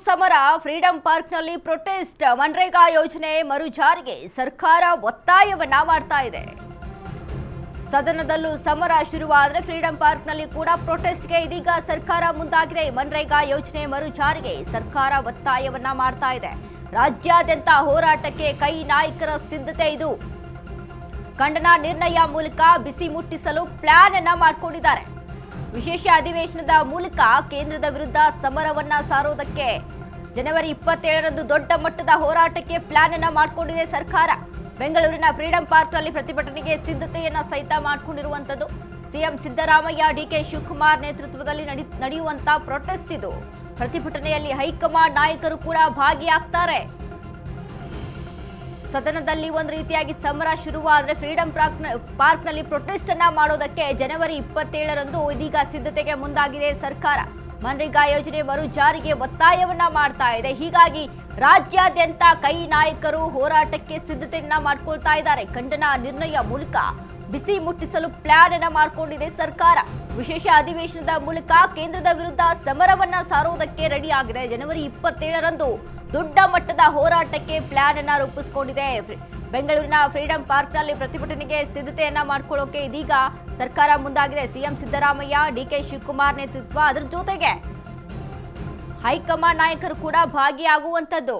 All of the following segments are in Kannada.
ಸಮರ ಫ್ರೀಡಂ ಪಾರ್ಕ್ನಲ್ಲಿ ಪ್ರೊಟೆಸ್ಟ್ ಮನ್ರೇಗಾ ಯೋಜನೆ ಮರು ಜಾರಿಗೆ ಸರ್ಕಾರ ಒತ್ತಾಯವನ್ನ ಮಾಡ್ತಾ ಇದೆ. ಸದನದಲ್ಲೂ ಸಮರ ಶುರುವಾದರೆ ಫ್ರೀಡಂ ಪಾರ್ಕ್ನಲ್ಲಿ ಕೂಡ ಪ್ರೊಟೆಸ್ಟ್ಗೆ ಇದೀಗ ಸರ್ಕಾರ ಮುಂದಾಗಿದೆ. ಮನ್ರೇಗಾ ಯೋಜನೆ ಮರು ಜಾರಿಗೆ ಸರ್ಕಾರ ಒತ್ತಾಯವನ್ನ ಮಾಡ್ತಾ ಇದೆ. ರಾಜ್ಯಾದ್ಯಂತ ಹೋರಾಟಕ್ಕೆ ಕೈ ನಾಯಕರ ಸಿದ್ಧತೆ ಇದು. ಖಂಡನ ನಿರ್ಣಯ ಮೂಲಕ ಬಿಸಿ ಮುಟ್ಟಿಸಲು ಪ್ಲಾನ್ ಅನ್ನ ಮಾಡಿಕೊಂಡಿದ್ದಾರೆ. ವಿಶೇಷ ಅಧಿವೇಶನದ ಮೂಲಕ ಕೇಂದ್ರದ ವಿರುದ್ಧ ಸಮರವನ್ನ ಸಾರೋದಕ್ಕೆ ಜನವರಿ 27ರಂದು ದೊಡ್ಡ ಮಟ್ಟದ ಹೋರಾಟಕ್ಕೆ ಪ್ಲಾನ್ ಅನ್ನ ಮಾಡಿಕೊಂಡಿದೆ ಸರ್ಕಾರ. ಬೆಂಗಳೂರಿನ ಫ್ರೀಡಂ ಪಾರ್ಕ್ನಲ್ಲಿ ಪ್ರತಿಭಟನೆಗೆ ಸಿದ್ಧತೆಯನ್ನ ಸಹಿತ ಮಾಡಿಕೊಂಡಿರುವಂತದ್ದು. ಸಿಎಂ ಸಿದ್ದರಾಮಯ್ಯ, ಡಿಕೆ ಶಿವಕುಮಾರ್ ನೇತೃತ್ವದಲ್ಲಿ ನಡೆಯುವಂತ ಪ್ರೊಟೆಸ್ಟ್ ಇದು. ಪ್ರತಿಭಟನೆಯಲ್ಲಿ ಹೈಕಮಾಂಡ್ ನಾಯಕರು ಕೂಡ ಭಾಗಿಯಾಗ್ತಾರೆ. ಸದನದಲ್ಲಿ ಒಂದು ರೀತಿಯಾಗಿ ಸಮರ ಶುರುವಾದರೆ ಫ್ರೀಡಂ ಪಾರ್ಕ್ನಲ್ಲಿ ಪ್ರೊಟೆಸ್ಟ್ ಅನ್ನ ಮಾಡೋದಕ್ಕೆ ಜನವರಿ 27ರಂದು ಇದೀಗ ಸಿದ್ಧತೆಗೆ ಮುಂದಾಗಿದೆ ಸರ್ಕಾರ. ಮನ್ರೇಗಾ ಯೋಜನೆ ಮರು ಜಾರಿಗೆ ಒತ್ತಾಯವನ್ನ ಮಾಡ್ತಾ ಇದೆ. ಹೀಗಾಗಿ ರಾಜ್ಯಾದ್ಯಂತ ಕೈ ನಾಯಕರು ಹೋರಾಟಕ್ಕೆ ಸಿದ್ಧತೆಯನ್ನ ಮಾಡ್ಕೊಳ್ತಾ ಇದ್ದಾರೆ. ಖಂಡನ ನಿರ್ಣಯ ಮೂಲಕ ಬಿಸಿ ಮುಟ್ಟಿಸಲು ಪ್ಲಾನ್ ಅನ್ನ ಮಾಡಿಕೊಂಡಿದೆ ಸರ್ಕಾರ. ವಿಶೇಷ ಅಧಿವೇಶನದ ಮೂಲಕ ಕೇಂದ್ರದ ವಿರುದ್ಧ ಸಮರವನ್ನ ಸಾರೋದಕ್ಕೆ ರೆಡಿ ಆಗಿದೆ. ಜನವರಿ 27ರಂದು ದೊಡ್ಡ ಮಟ್ಟದ ಹೋರಾಟಕ್ಕೆ ಪ್ಲಾನ್ ಅನ್ನ ರೂಪಿಸಿಕೊಂಡಿದೆ. ಬೆಂಗಳೂರಿನ ಫ್ರೀಡಂ ಪಾರ್ಕ್ನಲ್ಲಿ ಪ್ರತಿಭಟನೆಗೆ ಸಿದ್ಧತೆಯನ್ನ ಮಾಡಿಕೊಳ್ಳೋಕೆ ಇದೀಗ ಸರ್ಕಾರ ಮುಂದಾಗಿದೆ. ಸಿಎಂ ಸಿದ್ದರಾಮಯ್ಯ, ಡಿಕೆ ಶಿವಕುಮಾರ್ ನೇತೃತ್ವ, ಅದರ ಜೊತೆಗೆ ಹೈಕಮಾಂಡ್ ನಾಯಕರು ಕೂಡ ಭಾಗಿಯಾಗುವಂತದ್ದು.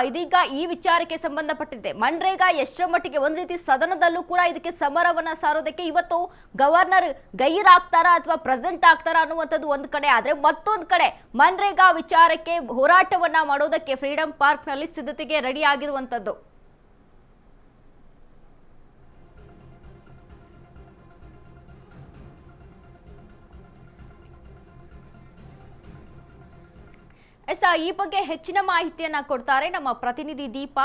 ಇದೀಗ ಈ ವಿಚಾರಕ್ಕೆ ಸಂಬಂಧಪಟ್ಟಿದೆ. ಮನ್ರೇಗಾ ಎಷ್ಟರ ಮಟ್ಟಿಗೆ ಒಂದು ರೀತಿ ಸದನದಲ್ಲೂ ಕೂಡ ಇದಕ್ಕೆ ಸಮರವನ್ನ ಸಾರೋದಕ್ಕೆ ಇವತ್ತು ಗವರ್ನರ್ ಗೈರಾಗ್ತಾರಾ ಅಥವಾ ಪ್ರೆಸೆಂಟ್ ಆಗ್ತಾರಾ ಅನ್ನುವಂಥದ್ದು ಒಂದು ಕಡೆ ಆದ್ರೆ, ಮತ್ತೊಂದು ಕಡೆ ಮನ್ರೇಗಾ ವಿಚಾರಕ್ಕೆ ಹೋರಾಟವನ್ನ ಮಾಡೋದಕ್ಕೆ ಫ್ರೀಡಂ ಪಾರ್ಕ್ ನಲ್ಲಿ ಸಿದ್ಧತೆಗೆ ರೆಡಿ ಆಗಿರುವಂತದ್ದು. ಈ ಬಗ್ಗೆ ಹೆಚ್ಚಿನ ಮಾಹಿತಿಯನ್ನ ಕೊಡ್ತಾರೆ ನಮ್ಮ ಪ್ರತಿನಿಧಿ ದೀಪಾ.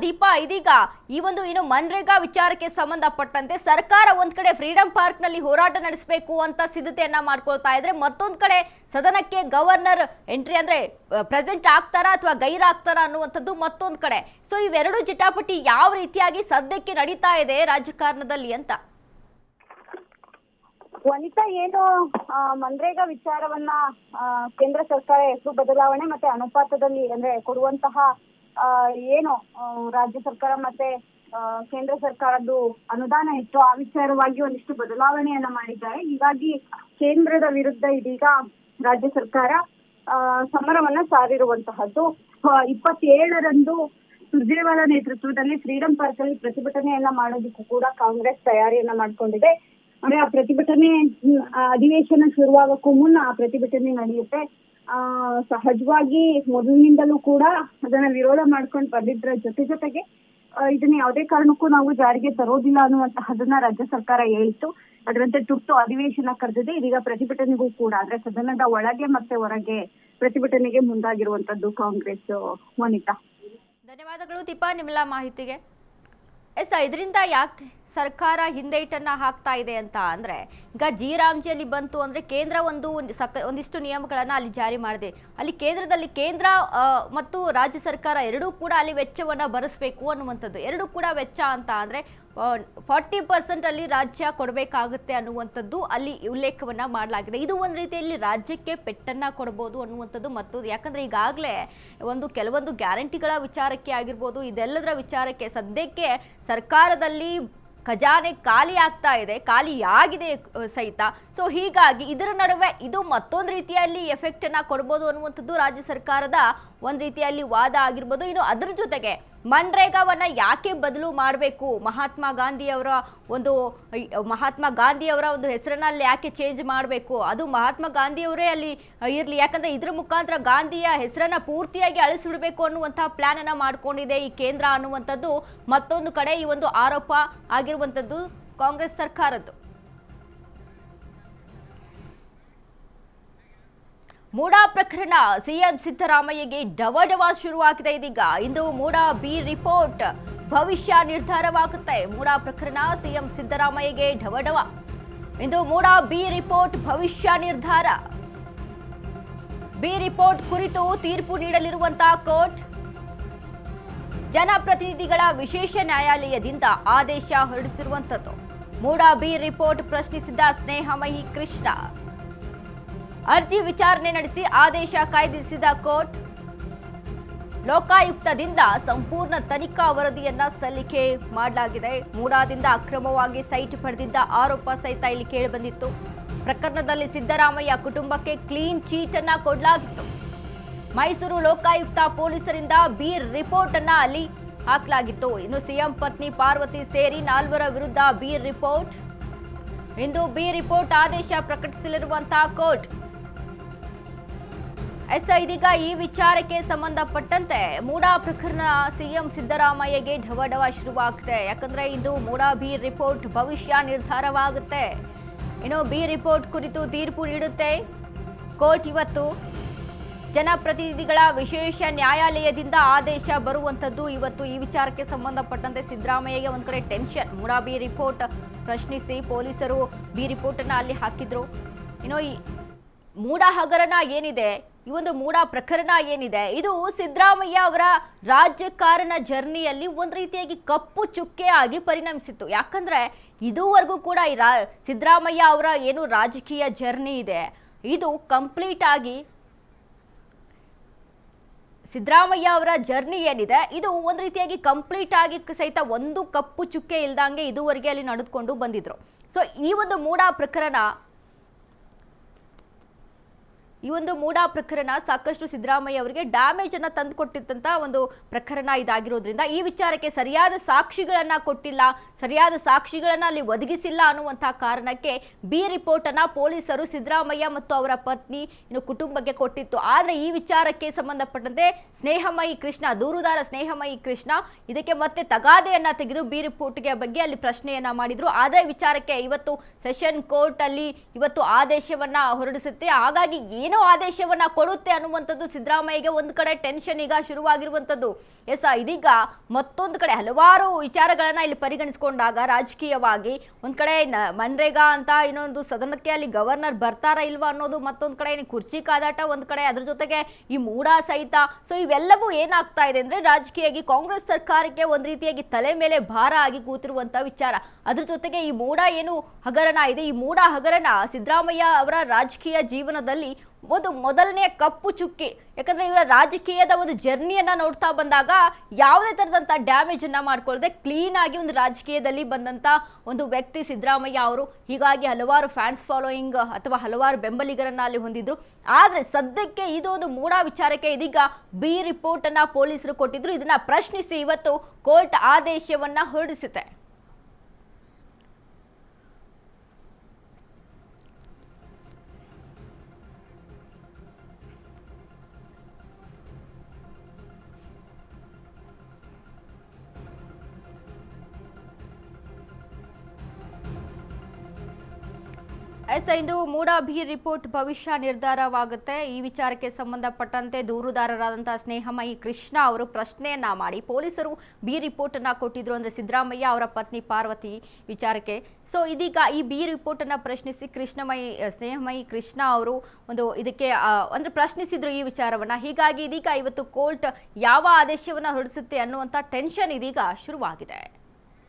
ದೀಪಾ, ಇದೀಗ ಈ ಒಂದು ಏನು ಮನ್ರೇಗಾ ವಿಚಾರಕ್ಕೆ ಸಂಬಂಧಪಟ್ಟಂತೆ ಸರ್ಕಾರ ಒಂದ್ ಕಡೆ ಫ್ರೀಡಂ ಪಾರ್ಕ್ ನಲ್ಲಿ ಹೋರಾಟ ನಡೆಸಬೇಕು ಅಂತ ಸಿದ್ಧತೆಯನ್ನ ಮಾಡ್ಕೊಳ್ತಾ ಇದ್ರೆ, ಮತ್ತೊಂದ್ ಕಡೆ ಸದನಕ್ಕೆ ಗವರ್ನರ್ ಎಂಟ್ರಿ ಅಂದ್ರೆ ಪ್ರೆಸೆಂಟ್ ಆಗ್ತಾರಾ ಅಥವಾ ಗೈರಾಗ್ತಾರಾ ಅನ್ನುವಂಥದ್ದು ಮತ್ತೊಂದ್ ಕಡೆ. ಸೊ ಇವೆರಡು ಜಟಾಪಟಿ ಯಾವ ರೀತಿಯಾಗಿ ಸದ್ಯಕ್ಕೆ ನಡೀತಾ ಇದೆ ರಾಜಕಾರಣದಲ್ಲಿ ಅಂತ? ವನಿತಾ, ಏನು ಮನ್ರೇಗಾ ವಿಚಾರವನ್ನ ಕೇಂದ್ರ ಸರ್ಕಾರ ಹೆಸರು ಬದಲಾವಣೆ ಮತ್ತೆ ಅನುಪಾತದಲ್ಲಿ ಅಂದ್ರೆ ಕೊಡುವಂತಹ ಏನು ರಾಜ್ಯ ಸರ್ಕಾರ ಮತ್ತೆ ಕೇಂದ್ರ ಸರ್ಕಾರದ್ದು ಅನುದಾನ ಇತ್ತು, ಆ ವಿಚಾರವಾಗಿ ಒಂದಿಷ್ಟು ಬದಲಾವಣೆಯನ್ನ ಮಾಡಿದ್ದಾರೆ. ಹೀಗಾಗಿ ಕೇಂದ್ರದ ವಿರುದ್ಧ ಇದೀಗ ರಾಜ್ಯ ಸರ್ಕಾರ ಸಮರವನ್ನ ಸಾರಿರುವಂತಹದ್ದು. 27ರಂದು ಸುರ್ಜೇವಾಲಾ ನೇತೃತ್ವದಲ್ಲಿ ಫ್ರೀಡಂ ಪಾರ್ಕ್ ಅಲ್ಲಿ ಪ್ರತಿಭಟನೆಯನ್ನ ಮಾಡೋದಕ್ಕೂ ಕೂಡ ಕಾಂಗ್ರೆಸ್ ತಯಾರಿಯನ್ನ ಮಾಡ್ಕೊಂಡಿದೆ. ಅಂದ್ರೆ ಆ ಪ್ರತಿಭಟನೆ ಅಧಿವೇಶನ ಶುರುವಾಗಕ್ಕೂ ಮುನ್ನ ಆ ಪ್ರತಿಭಟನೆ ನಡೆಯುತ್ತೆ. ಸಹಜವಾಗಿ ಮೊದಲಿನಿಂದಲೂ ಕೂಡ ಅದನ್ನ ವಿರೋಧ ಮಾಡ್ಕೊಂಡು ಬಂದಿದ್ರ ಜೊತೆಗೆ ಇದನ್ನ ಯಾವುದೇ ಕಾರಣಕ್ಕೂ ನಾವು ಜಾರಿಗೆ ತರೋದಿಲ್ಲ ಅನ್ನುವಂತಹದನ್ನ ರಾಜ್ಯ ಸರ್ಕಾರ ಹೇಳಿತ್ತು. ಅದರಂತೆ ತುರ್ತು ಅಧಿವೇಶನ ಕರೆದಿದೆ. ಇದೀಗ ಪ್ರತಿಭಟನೆಗೂ ಕೂಡ ಅಂದ್ರೆ ಸದನದ ಒಳಗೆ ಮತ್ತೆ ಹೊರಗೆ ಪ್ರತಿಭಟನೆಗೆ ಮುಂದಾಗಿರುವಂತದ್ದು ಕಾಂಗ್ರೆಸ್. ವನಿತಾ, ಧನ್ಯವಾದಗಳು ದೀಪಾ ನಿಮ್ಮೆಲ್ಲ ಮಾಹಿತಿಗೆ. ಇದರಿಂದ ಯಾಕೆ ಸರ್ಕಾರ ಹಿಂದೇಟನ್ನ ಹಾಕ್ತಾ ಇದೆ ಅಂತ ಅಂದ್ರೆ, ಈಗ ಜಿ-ರಾಮ್ಜಿಯಲ್ಲಿ ಬಂತು ಅಂದ್ರೆ ಕೇಂದ್ರ ಒಂದಿಷ್ಟು ನಿಯಮಗಳನ್ನ ಅಲ್ಲಿ ಜಾರಿ ಮಾಡಿದೆ. ಅಲ್ಲಿ ಕೇಂದ್ರ ಮತ್ತು ರಾಜ್ಯ ಸರ್ಕಾರ ಎರಡೂ ಕೂಡ ಅಲ್ಲಿ ವೆಚ್ಚವನ್ನ ಭರಿಸಬೇಕು ಅನ್ನುವಂಥದ್ದು. ಎರಡೂ ಕೂಡ ವೆಚ್ಚ ಅಂತ ಅಂದ್ರೆ 40% ಅಲ್ಲಿ ರಾಜ್ಯ ಕೊಡಬೇಕಾಗುತ್ತೆ ಅನ್ನುವಂಥದ್ದು ಅಲ್ಲಿ ಉಲ್ಲೇಖವನ್ನ ಮಾಡಲಾಗಿದೆ. ಇದು ಒಂದು ರೀತಿಯಲ್ಲಿ ರಾಜ್ಯಕ್ಕೆ ಪೆಟ್ಟನ್ನ ಕೊಡಬಹುದು ಅನ್ನುವಂಥದ್ದು ಮತ್ತೊಂದು. ಯಾಕಂದ್ರೆ ಈಗಾಗಲೇ ಕೆಲವೊಂದು ಗ್ಯಾರಂಟಿಗಳ ವಿಚಾರಕ್ಕೆ ಆಗಿರ್ಬೋದು, ಇದೆಲ್ಲದರ ವಿಚಾರಕ್ಕೆ ಸದ್ಯಕ್ಕೆ ಸರ್ಕಾರದಲ್ಲಿ ಖಜಾನೆ ಖಾಲಿ ಆಗ್ತಾ ಇದೆ, ಖಾಲಿಯಾಗಿದೆ ಸಹಿತ. ಸೊ ಹೀಗಾಗಿ ಇದರ ನಡುವೆ ಇದು ಮತ್ತೊಂದು ರೀತಿಯಲ್ಲಿ ಎಫೆಕ್ಟ್ ಅನ್ನ ಕೊಡ್ಬೋದು ಅನ್ನುವಂಥದ್ದು ರಾಜ್ಯ ಸರ್ಕಾರದ ಒಂದು ರೀತಿಯಲ್ಲಿ ವಾದ ಆಗಿರ್ಬೋದು. ಇನ್ನು ಅದರ ಜೊತೆಗೆ ಮನ್ರೇಗಾವನ್ನ ಯಾಕೆ ಬದಲು ಮಾಡಬೇಕು, ಮಹಾತ್ಮ ಗಾಂಧಿಯವರ ಒಂದು ಹೆಸರನ್ನ ಅಲ್ಲಿ ಯಾಕೆ ಚೇಂಜ್ ಮಾಡಬೇಕು, ಅದು ಮಹಾತ್ಮ ಗಾಂಧಿಯವರೇ ಅಲ್ಲಿ ಇರಲಿ, ಯಾಕಂದ್ರೆ ಇದ್ರ ಮುಖಾಂತರ ಗಾಂಧಿಯ ಹೆಸರನ್ನ ಪೂರ್ತಿಯಾಗಿ ಅಳಿಸಿಬಿಡಬೇಕು ಅನ್ನುವಂತಹ ಪ್ಲಾನ್ ಅನ್ನ ಮಾಡ್ಕೊಂಡಿದೆ ಈ ಕೇಂದ್ರ ಅನ್ನುವಂಥದ್ದು ಮತ್ತೊಂದು ಕಡೆ ಈ ಒಂದು ಆರೋಪ ಆಗಿರುವಂಥದ್ದು ಕಾಂಗ್ರೆಸ್ ಸರ್ಕಾರದ್ದು. ಮೂಡಾ ಪ್ರಕರಣ ಸಿಎಂ ಸಿದ್ದರಾಮಯ್ಯಗೆ ಡವಡವ ಶುರುವಾಗಿದೆ. ಇದೀಗ ಇಂದು ಮೂಡಾ ಬಿ ರಿಪೋರ್ಟ್ ಭವಿಷ್ಯ ನಿರ್ಧಾರವಾಗುತ್ತೆ. ಮೂಡಾ ಪ್ರಕರಣ ಸಿಎಂ ಸಿದ್ದರಾಮಯ್ಯಗೆ ಡವಡವ. ಇಂದು ಮೂಡಾ ಬಿ ರಿಪೋರ್ಟ್ ಭವಿಷ್ಯ ನಿರ್ಧಾರ. ಬಿ ರಿಪೋರ್ಟ್ ಕುರಿತು ತೀರ್ಪು ನೀಡಲಿರುವಂತಹ ಕೋರ್ಟ್ ಜನಪ್ರತಿನಿಧಿಗಳ ವಿಶೇಷ ನ್ಯಾಯಾಲಯದಿಂದ ಆದೇಶ ಹೊರಡಿಸಿರುವಂಥದ್ದು. ಮೂಡಾ ಬಿ ರಿಪೋರ್ಟ್ ಪ್ರಶ್ನಿಸಿದ್ದ ಸ್ನೇಹಮಯಿ ಕೃಷ್ಣ ಅರ್ಜಿ ವಿಚಾರಣೆ ನಡೆಸಿ ಆದೇಶ ಕಾಯ್ದಿರಿಸಿದ ಕೋರ್ಟ್. ಲೋಕಾಯುಕ್ತದಿಂದ ಸಂಪೂರ್ಣ ತನಿಖಾ ವರದಿಯನ್ನ ಸಲ್ಲಿಕೆ ಮಾಡಲಾಗಿದೆ. ಮೂಡಾದಿಂದ ಅಕ್ರಮವಾಗಿ ಸೈಟ್ ಪಡೆದಿದ್ದ ಆರೋಪ ಸಹಿತ ಇಲ್ಲಿ ಕೇಳಿಬಂದಿತ್ತು. ಪ್ರಕರಣದಲ್ಲಿ ಸಿದ್ದರಾಮಯ್ಯ ಕುಟುಂಬಕ್ಕೆ ಕ್ಲೀನ್ ಚೀಟ್ ಅನ್ನ ಕೊಡಲಾಗಿತ್ತು. ಮೈಸೂರು ಲೋಕಾಯುಕ್ತ ಪೊಲೀಸರಿಂದ ಬಿ ರಿಪೋರ್ಟ್ ಅನ್ನ ಅಲ್ಲಿ ಹಾಕಲಾಗಿತ್ತು. ಇನ್ನು ಸಿಎಂ ಪತ್ನಿ ಪಾರ್ವತಿ ಸೇರಿ 4 ವಿರುದ್ಧ ಬಿ ರಿಪೋರ್ಟ್. ಇಂದು ಬಿ ರಿಪೋರ್ಟ್ ಆದೇಶ ಪ್ರಕಟಿಸಲಿರುವಂತಹ ಕೋರ್ಟ್. ಇದೀಗ ಈ ವಿಚಾರಕ್ಕೆ ಸಂಬಂಧಪಟ್ಟಂತೆ ಮೂಡಾ ಪ್ರಕರಣ ಸಿಎಂ ಸಿದ್ದರಾಮಯ್ಯಗೆ ಢವಢವ ಶುರುವಾಗಿದೆ. ಯಾಕಂದ್ರೆ ಇಂದು ಮೂಡಾ ಬಿ ರಿಪೋರ್ಟ್ ಭವಿಷ್ಯ ನಿರ್ಧಾರವಾಗುತ್ತೆ. ಇನ್ನು ಬಿ ರಿಪೋರ್ಟ್ ಕುರಿತು ತೀರ್ಪು ನೀಡುತ್ತೆ ಕೋರ್ಟ್. ಇವತ್ತು ಜನಪ್ರತಿನಿಧಿಗಳ ವಿಶೇಷ ನ್ಯಾಯಾಲಯದಿಂದ ಆದೇಶ ಬರುವಂತದ್ದು. ಇವತ್ತು ಈ ವಿಚಾರಕ್ಕೆ ಸಂಬಂಧಪಟ್ಟಂತೆ ಸಿದ್ದರಾಮಯ್ಯಗೆ ಒಂದ್ ಕಡೆ ಟೆನ್ಷನ್. ಮೂಡಾ ಬಿ ರಿಪೋರ್ಟ್ ಪ್ರಶ್ನಿಸಿ ಪೊಲೀಸರು ಬಿ ರಿಪೋರ್ಟ್ ಅನ್ನ ಅಲ್ಲಿ ಹಾಕಿದ್ರು. ಇನ್ನು ಈ ಮೂಡಾ ಹಗರಣ ಏನಿದೆ, ಈ ಒಂದು ಮೂಡಾ ಪ್ರಕರಣ ಏನಿದೆ, ಇದು ಸಿದ್ದರಾಮಯ್ಯ ಅವರ ರಾಜಕಾರಣ ಜರ್ನಿಯಲ್ಲಿ ಒಂದು ರೀತಿಯಾಗಿ ಕಪ್ಪು ಚುಕ್ಕೆ ಆಗಿ ಪರಿಣಮಿಸಿತ್ತು. ಯಾಕಂದ್ರೆ ಇದುವರೆಗೂ ಕೂಡ ಈ ಸಿದ್ದರಾಮಯ್ಯ ಅವರ ಏನು ರಾಜಕೀಯ ಜರ್ನಿ ಇದೆ, ಇದು ಕಂಪ್ಲೀಟ್ ಆಗಿ ಸಿದ್ದರಾಮಯ್ಯ ಅವರ ಜರ್ನಿ ಏನಿದೆ, ಇದು ಒಂದು ರೀತಿಯಾಗಿ ಕಂಪ್ಲೀಟ್ ಆಗಿ ಸಹಿತ ಒಂದು ಕಪ್ಪು ಚುಕ್ಕೆ ಇಲ್ದಂಗೆ ಇದುವರೆಗೆ ಅಲ್ಲಿ ನಡೆದುಕೊಂಡು ಬಂದಿದ್ರು. ಸೊ ಈ ಒಂದು ಮೂಡಾ ಪ್ರಕರಣ ಸಾಕಷ್ಟು ಸಿದ್ದರಾಮಯ್ಯ ಅವರಿಗೆ ಡ್ಯಾಮೇಜ್ ಅನ್ನ ತಂದುಕೊಟ್ಟಿದ್ದಂತ ಒಂದು ಪ್ರಕರಣ ಇದಾಗಿರೋದ್ರಿಂದ ಈ ವಿಚಾರಕ್ಕೆ ಸರಿಯಾದ ಸಾಕ್ಷಿಗಳನ್ನ ಕೊಟ್ಟಿಲ್ಲ, ಸರಿಯಾದ ಸಾಕ್ಷಿಗಳನ್ನ ಅಲ್ಲಿ ಒದಗಿಸಿಲ್ಲ ಅನ್ನುವಂತಹ ಕಾರಣಕ್ಕೆ ಬಿ ರಿಪೋರ್ಟ್ ಅನ್ನ ಪೊಲೀಸರು ಸಿದ್ದರಾಮಯ್ಯ ಮತ್ತು ಅವರ ಪತ್ನಿ ಇನ್ನು ಕುಟುಂಬಕ್ಕೆ ಕೊಟ್ಟಿತ್ತು. ಆದ್ರೆ ಈ ವಿಚಾರಕ್ಕೆ ಸಂಬಂಧಪಟ್ಟಂತೆ ಸ್ನೇಹಮಯಿ ಕೃಷ್ಣ, ದೂರುದಾರ ಸ್ನೇಹಮಯಿ ಕೃಷ್ಣ ಇದಕ್ಕೆ ಮತ್ತೆ ತಗಾದೆಯನ್ನ ತೆಗೆದು ಬಿ ರಿಪೋರ್ಟ್ಗೆ ಬಗ್ಗೆ ಅಲ್ಲಿ ಪ್ರಶ್ನೆಯನ್ನ ಮಾಡಿದ್ರು. ಆದ್ರೆ ವಿಚಾರಕ್ಕೆ ಇವತ್ತು ಸೆಷನ್ ಕೋರ್ಟ್ ಅಲ್ಲಿ ಇವತ್ತು ಆದೇಶವನ್ನ ಹೊರಡಿಸುತ್ತೆ. ಹಾಗಾಗಿ ಏನೋ ಆದೇಶವನ್ನ ಕೊಡುತ್ತೆ ಅನ್ನುವಂಥದ್ದು ಸಿದ್ದರಾಮಯ್ಯಗೆ ಒಂದು ಕಡೆ ಟೆನ್ಷನ್ ಈಗ ಶುರುವಾಗಿರುವಂಥದ್ದು. ಇದೀಗ ಮತ್ತೊಂದು ಕಡೆ ಹಲವಾರು ವಿಚಾರಗಳನ್ನ ಇಲ್ಲಿ ಪರಿಗಣಿಸಿಕೊಂಡಾಗ ರಾಜಕೀಯವಾಗಿ ಒಂದ್ ಕಡೆ ಮನ್ರೇಗಾ ಅಂತ ಇನ್ನೊಂದು ಸದನಕ್ಕೆ ಅಲ್ಲಿ ಗವರ್ನರ್ ಬರ್ತಾರಾ ಇಲ್ವಾ ಅನ್ನೋದು, ಮತ್ತೊಂದು ಕಡೆ ಕುರ್ಚಿ ಕಾದಾಟ ಒಂದ್ ಕಡೆ, ಅದ್ರ ಜೊತೆಗೆ ಈ ಮೂಡಾ ಸಹಿತ. ಸೊ ಇವೆಲ್ಲವೂ ಏನಾಗ್ತಾ ಇದೆ ಅಂದ್ರೆ ರಾಜಕೀಯವಾಗಿ ಕಾಂಗ್ರೆಸ್ ಸರ್ಕಾರಕ್ಕೆ ಒಂದ್ ರೀತಿಯಾಗಿ ತಲೆ ಮೇಲೆ ಭಾರ ಆಗಿ ಕೂತಿರುವಂತ ವಿಚಾರ. ಅದ್ರ ಜೊತೆಗೆ ಈ ಮೂಡಾ ಏನು ಹಗರಣ ಇದೆ, ಈ ಮೂಡಾ ಹಗರಣ ಸಿದ್ದರಾಮಯ್ಯ ಅವರ ರಾಜಕೀಯ ಜೀವನದಲ್ಲಿ ಒಂದು ಮೊದಲನೆಯ ಕಪ್ಪು ಚುಕ್ಕಿ. ಯಾಕಂದ್ರೆ ಇವರ ರಾಜಕೀಯದ ಒಂದು ಜರ್ನಿಯನ್ನ ನೋಡ್ತಾ ಬಂದಾಗ ಯಾವುದೇ ತರದಂತ ಡ್ಯಾಮೇಜ್ ಅನ್ನ ಮಾಡ್ಕೊಳ್ಳದೆ ಕ್ಲೀನ್ ಆಗಿ ಒಂದು ರಾಜಕೀಯದಲ್ಲಿ ಬಂದಂತ ಒಂದು ವ್ಯಕ್ತಿ ಸಿದ್ದರಾಮಯ್ಯ ಅವರು. ಹೀಗಾಗಿ ಹಲವಾರು ಫ್ಯಾನ್ಸ್ ಫಾಲೋಯಿಂಗ್ ಅಥವಾ ಹಲವಾರು ಬೆಂಬಲಿಗರನ್ನ ಅಲ್ಲಿ ಹೊಂದಿದ್ರು. ಆದ್ರೆ ಸದ್ಯಕ್ಕೆ ಇದು ಒಂದು ಮೂಡಾ ವಿಚಾರಕ್ಕೆ ಇದೀಗ ಬಿ ರಿಪೋರ್ಟ್ ಅನ್ನ ಪೊಲೀಸರು ಕೊಟ್ಟಿದ್ರು. ಇದನ್ನ ಪ್ರಶ್ನಿಸಿ ಇವತ್ತು ಕೋರ್ಟ್ ಆದೇಶವನ್ನ ಹೊರಡಿಸುತ್ತೆ. ಇಂದು ಮೂಡಾ ಬಿ ರಿಪೋರ್ಟ್ ಭವಿಷ್ಯ ನಿರ್ಧಾರವಾಗುತ್ತೆ. ಈ ವಿಚಾರಕ್ಕೆ ಸಂಬಂಧಪಟ್ಟಂತೆ ದೂರುದಾರರಾದಂತಹ ಸ್ನೇಹಮಯಿ ಕೃಷ್ಣ ಅವರು ಪ್ರಶ್ನೆಯನ್ನ ಮಾಡಿ ಪೊಲೀಸರು ಬಿ ರಿಪೋರ್ಟ್ ಅನ್ನ ಕೊಟ್ಟಿದ್ರು. ಅಂದ್ರೆ ಸಿದ್ದರಾಮಯ್ಯ ಅವರ ಪತ್ನಿ ಪಾರ್ವತಿ ವಿಚಾರಕ್ಕೆ. ಸೊ ಇದೀಗ ಈ ಬಿ ರಿಪೋರ್ಟ್ ಅನ್ನ ಪ್ರಶ್ನಿಸಿ ಸ್ನೇಹಮಯಿ ಕೃಷ್ಣ ಅವರು ಒಂದು ಇದಕ್ಕೆ ಅಂದ್ರೆ ಪ್ರಶ್ನಿಸಿದ್ರು ಈ ವಿಚಾರವನ್ನ. ಹೀಗಾಗಿ ಇದೀಗ ಇವತ್ತು ಕೋರ್ಟ್ ಯಾವ ಆದೇಶವನ್ನ ಹೊರಡಿಸುತ್ತೆ ಅನ್ನುವಂತ ಟೆನ್ಷನ್ ಇದೀಗ ಶುರುವಾಗಿದೆ.